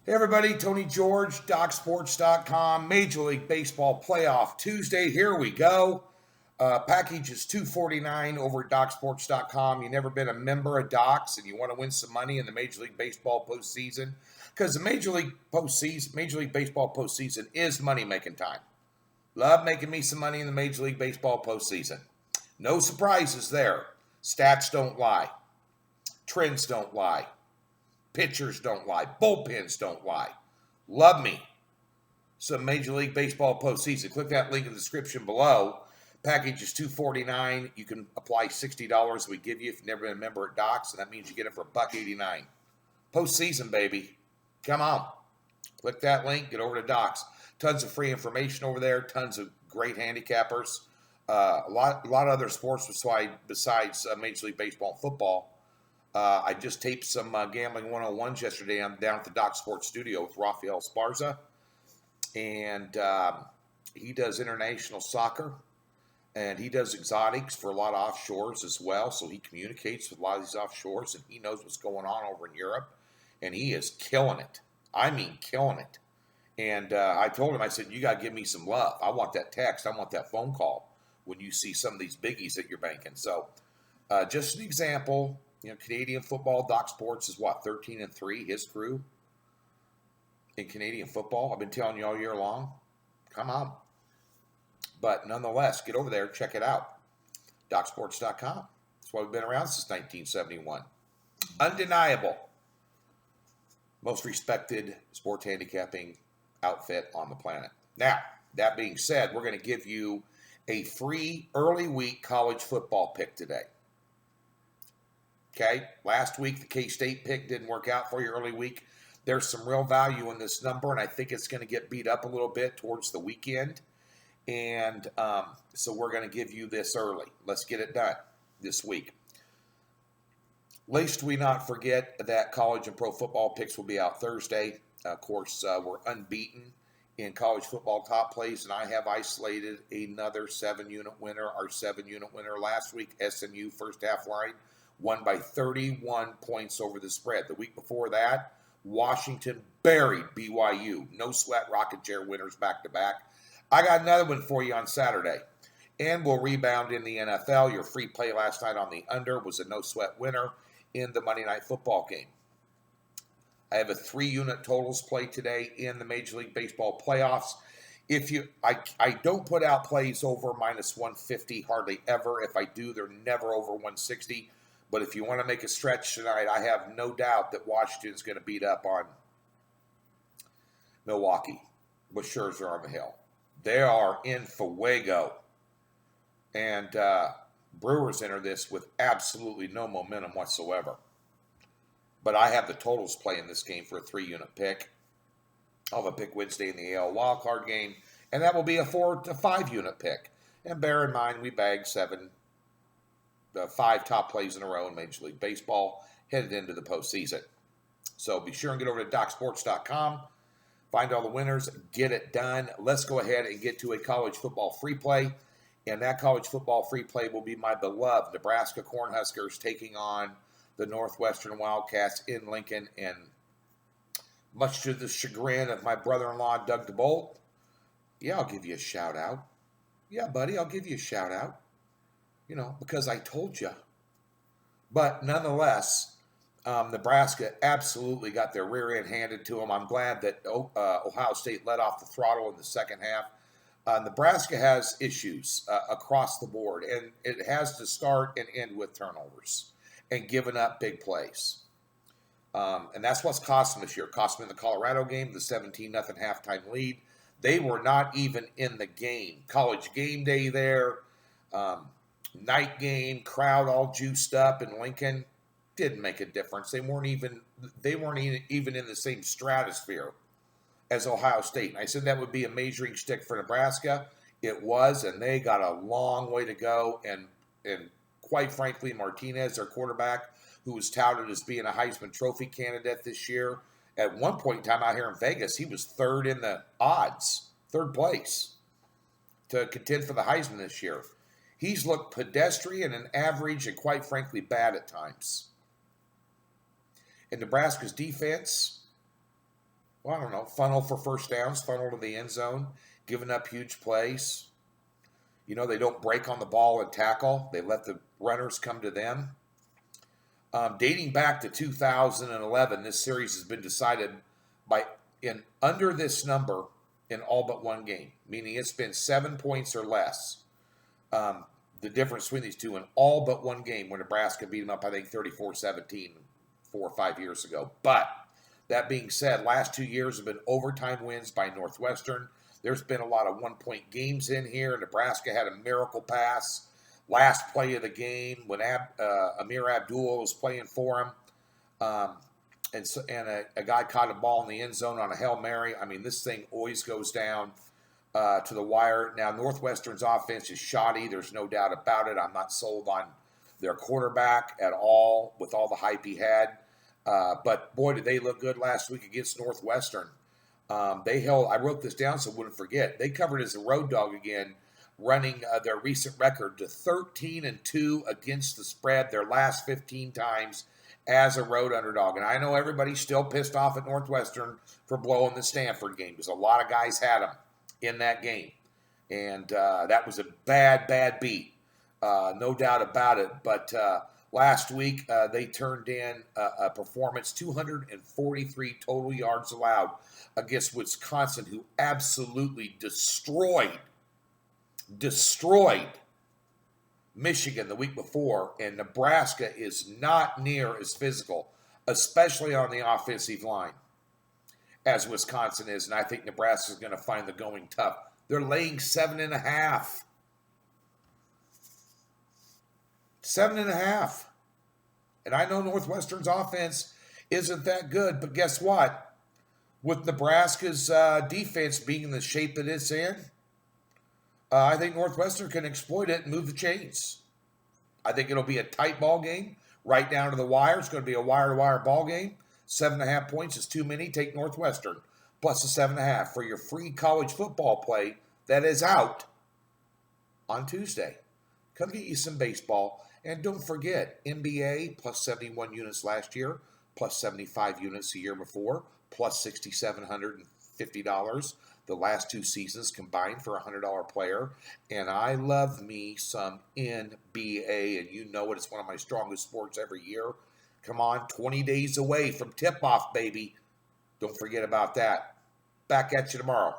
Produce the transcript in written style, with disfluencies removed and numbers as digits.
Hey everybody, Tony George, DocSports.com, Major League Baseball Playoff Tuesday. Here we go. Package is $249 over at DocSports.com. You've never been a member of Docs and you want to win some money in the Major League Baseball postseason? Because the Major League Baseball postseason is money making time. Love making me some money in the Major League Baseball postseason. No surprises there. Stats don't lie. Trends don't lie. Pitchers don't lie. Bullpens don't lie. Love me some Major League Baseball postseason. Click that link in the description below. Package is $249. You can apply $60 we give you if you've never been a member at Docs, and that means you get it for $1.89. Postseason, baby. Come on. Click that link. Get over to Docs. Tons of free information over there. Tons of great handicappers. A lot of other sports besides Major League Baseball and football. I just taped some Gambling 101s yesterday. I'm down at the Doc Sports Studio with Rafael Esparza, and he does international soccer, and he does exotics for a lot of offshores as well, so he communicates with a lot of these offshores, and he knows what's going on over in Europe, and he is killing it. I mean, killing it. And I told him, I said, you got to give me some love. I want that text. I want that phone call when you see some of these biggies that you're banking. So just an example. Canadian football, Doc Sports is what, 13-3, his crew in Canadian football. I've been telling you all year long. Come on. But nonetheless, get over there, check it out. DocSports.com. That's why we've been around since 1971. Undeniable. Most respected sports handicapping outfit on the planet. Now, that being said, we're going to give you a free early week college football pick today. Okay, last week the K-State pick didn't work out for you early week. There's some real value in this number, and I think it's going to get beat up a little bit towards the weekend. And so we're going to give you this early. Let's get it done this week. Lest we not forget that college and pro football picks will be out Thursday. Of course, we're unbeaten in college football top plays, and I have isolated another 7-unit winner. Our 7-unit winner last week, SMU first half line, won by 31 points over the spread. The week before that, Washington buried BYU. No sweat rocket chair winners back to back. I got another one for you on Saturday. And we'll rebound in the NFL. Your free play last night on the under was a no sweat winner in the Monday Night Football game. I have a 3-unit totals play today in the Major League Baseball playoffs. I don't put out plays over minus 150 hardly ever. If I do, they're never over 160. But if you want to make a stretch tonight, I have no doubt that Washington is going to beat up on Milwaukee with Scherzer on the hill. They are in fuego. And Brewers enter this with absolutely no momentum whatsoever. But I have the totals play in this game for a 3-unit pick. I'll have a pick Wednesday in the AL wildcard game, and that will be a 4 to 5-unit pick. And bear in mind, we bagged 5 top plays in a row in Major League Baseball headed into the postseason. So be sure and get over to DocSports.com. Find all the winners. Get it done. Let's go ahead and get to a college football free play. And that college football free play will be my beloved Nebraska Cornhuskers taking on the Northwestern Wildcats in Lincoln. And much to the chagrin of my brother-in-law, Doug DeBolt, yeah, I'll give you a shout out. Yeah, buddy, I'll give you a shout out. Because I told you. But nonetheless, Nebraska absolutely got their rear end handed to them. I'm glad that Ohio State let off the throttle in the second half. Nebraska has issues across the board, and it has to start and end with turnovers and giving up big plays. And that's what's cost them this year. Cost them in the Colorado game, the 17-0 halftime lead. They were not even in the game. College game day there. Night game, crowd all juiced up in Lincoln, didn't make a difference. They weren't even in the same stratosphere as Ohio State. And I said that would be a measuring stick for Nebraska. It was, and they got a long way to go. And quite frankly, Martinez, their quarterback, who was touted as being a Heisman Trophy candidate this year, at one point in time out here in Vegas, he was third in the odds, third place to contend for the Heisman this year. He's looked pedestrian and average and quite frankly bad at times. And Nebraska's defense, well, I don't know, funnel for first downs, funnel to the end zone, giving up huge plays. You know, they don't break on the ball and tackle. They let the runners come to them. Dating back to 2011, this series has been decided by in under this number in all but one game, meaning it's been 7 points or less. Um, the difference between these two in all but one game where Nebraska beat them up, I think 34-17 4 or 5 years ago. But that being said, last 2 years have been overtime wins by Northwestern. There's been a lot of 1 point games in here. Nebraska had a miracle pass last play of the game when Amir Abdul was playing for him. And a guy caught a ball in the end zone on a Hail Mary. I mean, this thing always goes down to the wire. Now, Northwestern's offense is shoddy. There's no doubt about it. I'm not sold on their quarterback at all with all the hype he had. But, boy, did they look good last week against Northwestern. They held, I wrote this down so I wouldn't forget, they covered as a road dog again, running their recent record to 13-2 against the spread their last 15 times as a road underdog. And I know everybody's still pissed off at Northwestern for blowing the Stanford game because a lot of guys had them in that game. And that was a bad beat, no doubt about it. But last week they turned in a performance, 243 total yards allowed against Wisconsin, who absolutely destroyed Michigan the week before, and Nebraska is not near as physical, especially on the offensive line, as Wisconsin is, and I think Nebraska is going to find the going tough. They're laying 7.5. 7.5. And I know Northwestern's offense isn't that good, but guess what? With Nebraska's defense being in the shape that it's in, I think Northwestern can exploit it and move the chains. I think it'll be a tight ball game, right down to the wire. It's going to be a wire-to-wire ball game. 7.5 points is too many. Take Northwestern plus the 7.5 for your free college football play that is out on Tuesday. Come get you some baseball. And don't forget, NBA plus 71 units last year, plus 75 units the year before, plus $6,750 the last 2 seasons combined for a $100 player. And I love me some NBA, and you know it, it's one of my strongest sports every year. Come on, 20 days away from tip-off, baby. Don't forget about that. Back at you tomorrow.